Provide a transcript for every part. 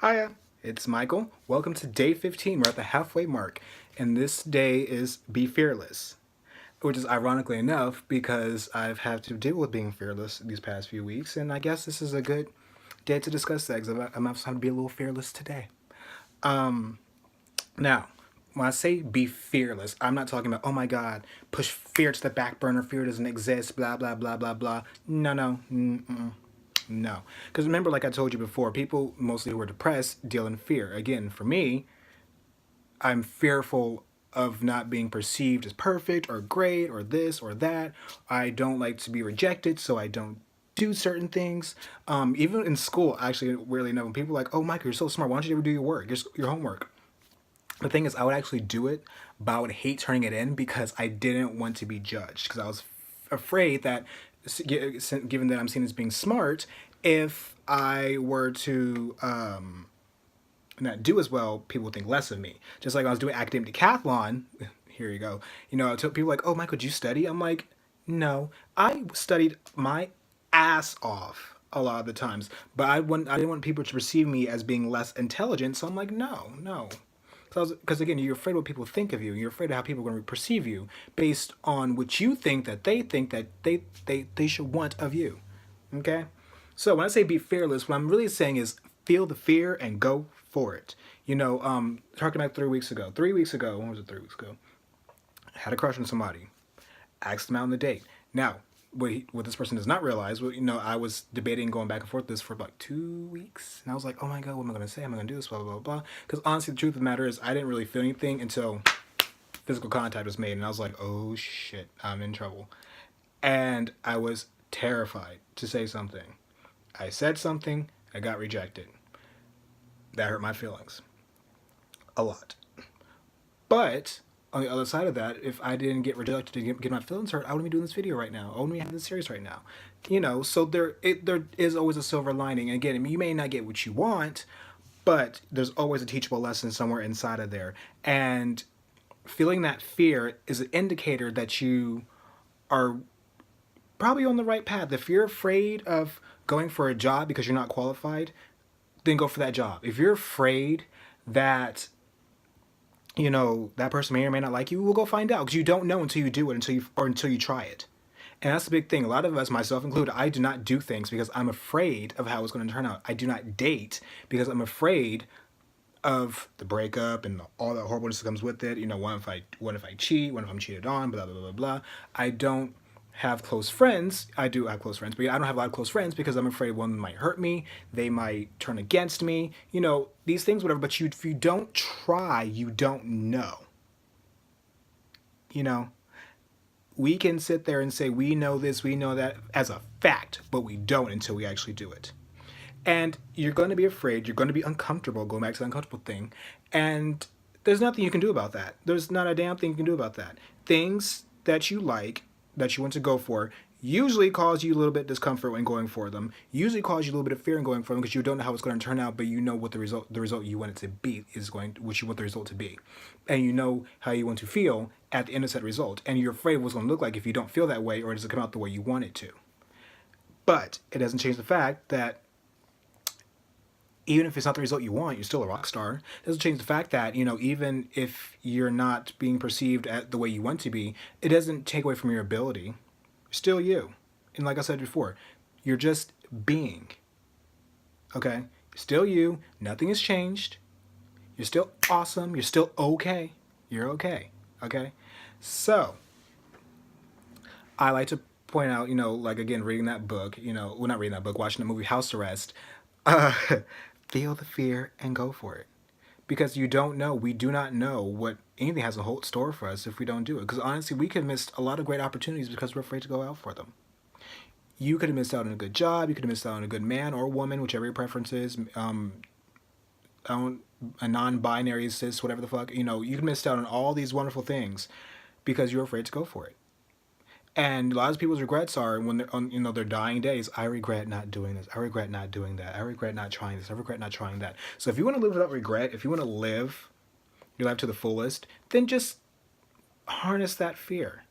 Hiya, it's Michael. Welcome to day 15. We're at the halfway mark, and this day is Be Fearless, which is ironically enough because I've had to deal with being fearless these past few weeks, and I guess this is a good day to discuss that because I'm trying to be a little fearless today. Now, when I say be fearless, I'm not talking about, oh my God, push fear to the back burner, fear doesn't exist, blah, blah, blah, blah, blah. No, no, no. Because remember, like I told you before, people mostly who are depressed deal in fear. Again, for me, I'm fearful of not being perceived as perfect or great or this or that. I don't like to be rejected, so I don't do certain things. Even in school, actually, weirdly enough, when people are like, oh, Michael, you're so smart. Why don't you ever do your work, your homework? The thing is, I would actually do it, but I would hate turning it in because I didn't want to be judged. Because I was afraid that, given that I'm seen as being smart, if I were to not do as well, people would think less of me. Just like I was doing academic decathlon, here you go. I told people like, "Oh, Michael, did you study?" I'm like, "No, I studied my ass off a lot of the times, but I didn't want people to perceive me as being less intelligent. So I'm like, no, no." Because again, you're afraid of what people think of you. You're afraid of how people are going to perceive you based on what you think that they should want of you. Okay? So when I say be fearless, what I'm really saying is feel the fear and go for it. Talking about 3 weeks ago. 3 weeks ago, when was it 3 weeks ago? I had a crush on somebody. Asked them out on the date. Now, what this person does not realize, I was debating going back and forth this for like 2 weeks, and I was like, oh my god, what am I going to say? Am I going to do this? Blah blah blah blah. Because honestly, the truth of the matter is, I didn't really feel anything until physical contact was made, and I was like, oh shit, I'm in trouble, and I was terrified to say something. I said something, I got rejected. That hurt my feelings a lot. But on the other side of that, if I didn't get rejected and get my feelings hurt, I wouldn't be doing this video right now. I wouldn't be having this series right now. So there is always a silver lining. And again, you may not get what you want, but there's always a teachable lesson somewhere inside of there. And feeling that fear is an indicator that you are probably on the right path. If you're afraid of going for a job because you're not qualified, then go for that job. If you're afraid that that person may or may not like you, we'll go find out because you don't know until you do it, until you try it. And that's the big thing. A lot of us, myself included, I do not do things because I'm afraid of how it's going to turn out. I do not date because I'm afraid of the breakup and all the horribleness that comes with it. What if I cheat? What if I'm cheated on? Blah blah blah blah blah. I don't have close friends. I do have close friends, but I don't have a lot of close friends because I'm afraid one might hurt me. They might turn against me. These things, whatever. But if you don't try, you don't know. You know, we can sit there and say we know this, we know that as a fact, but we don't until we actually do it. And you're going to be afraid. You're going to be uncomfortable. Going back to the uncomfortable thing, and there's nothing you can do about that. There's not a damn thing you can do about that. Things that you like, that you want to go for, usually cause you a little bit of discomfort when going for them. Usually cause you a little bit of fear in going for them because you don't know how it's going to turn out, but you know what the result you want it to be what you want the result to be, and you know how you want to feel at the end of that result, and you're afraid of what's going to look like if you don't feel that way or it doesn't come out the way you want it to. But it doesn't change the fact that even if it's not the result you want, you're still a rock star. It doesn't change the fact that, even if you're not being perceived at the way you want to be, it doesn't take away from your ability. You're still you. And like I said before, you're just being. Okay? You're still you. Nothing has changed. You're still awesome. You're still okay. You're okay. Okay? So, I like to point out, like again, reading that book, well, not reading that book, watching the movie House Arrest, uh, feel the fear and go for it. Because you don't know, we do not know what anything has a whole store for us if we don't do it. Because honestly, we could miss a lot of great opportunities because we're afraid to go out for them. You could have missed out on a good job, you could have missed out on a good man or woman, whichever your preference is, a non-binary cis, whatever the fuck, you could miss out on all these wonderful things because you're afraid to go for it. And a lot of people's regrets are when they're on, their dying days. I regret not doing this. I regret not doing that. I regret not trying this. I regret not trying that. So if you want to live without regret, if you want to live your life to the fullest, then just harness that fear.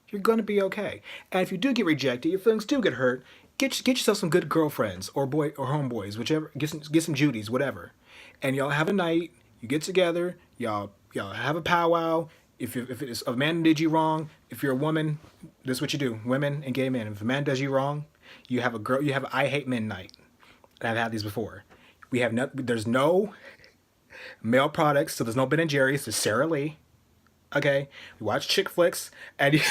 You're going to be okay. And if you do get rejected, your feelings do get hurt. get yourself some good girlfriends or boy or homeboys, whichever. Get some Judies, whatever, and y'all have a night. You get together. Y'all have a powwow. If it's a man did you wrong, if you're a woman, this is what you do. Women and gay men. If a man does you wrong, you have a girl. You have a I hate men night. And I've had these before. We have no. There's no male products, so there's no Ben and Jerry's. There's Sara Lee. Okay, we watch chick flicks, and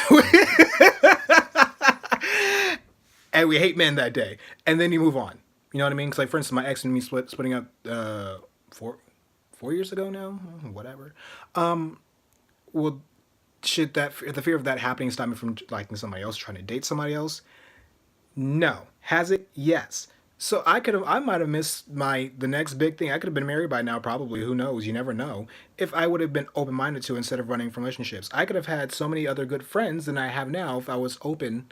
and we hate men that day, and then you move on. You know what I mean? Because like for instance, my ex and me splitting up 4 years ago now, whatever. Well, should that the fear of that happening stop me from liking somebody else, trying to date somebody else? No. Has it? Yes. So I might have missed the next big thing. I could have been married by now, probably. Who knows? You never know. If I would have been open minded to instead of running from relationships, I could have had so many other good friends than I have now if I was open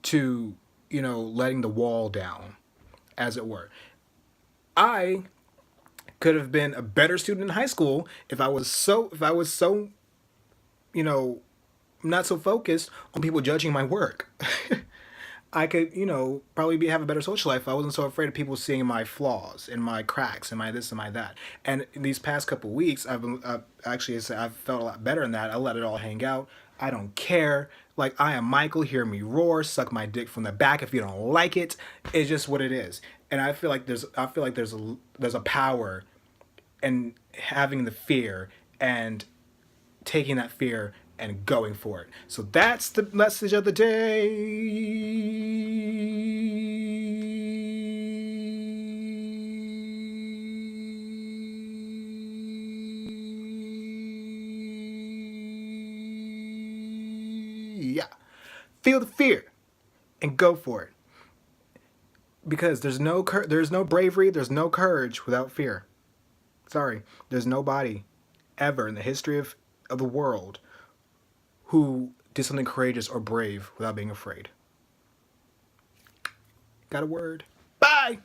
to, letting the wall down, as it were. I could have been a better student in high school if I was so, you know, not so focused on people judging my work. I could, probably have a better social life if I wasn't so afraid of people seeing my flaws and my cracks and my this and my that. And in these past couple of weeks, I've felt a lot better in that. I let it all hang out. I don't care. Like I am Michael. Hear me roar. Suck my dick from the back if you don't like it. It's just what it is. And I feel like there's a power in having the fear and taking that fear and going for it. So that's the message of the day. Yeah. Feel the fear and go for it. Because there's no bravery, there's no courage without fear. Sorry, there's nobody ever in the history of the world who did something courageous or brave without being afraid. Got a word? Bye!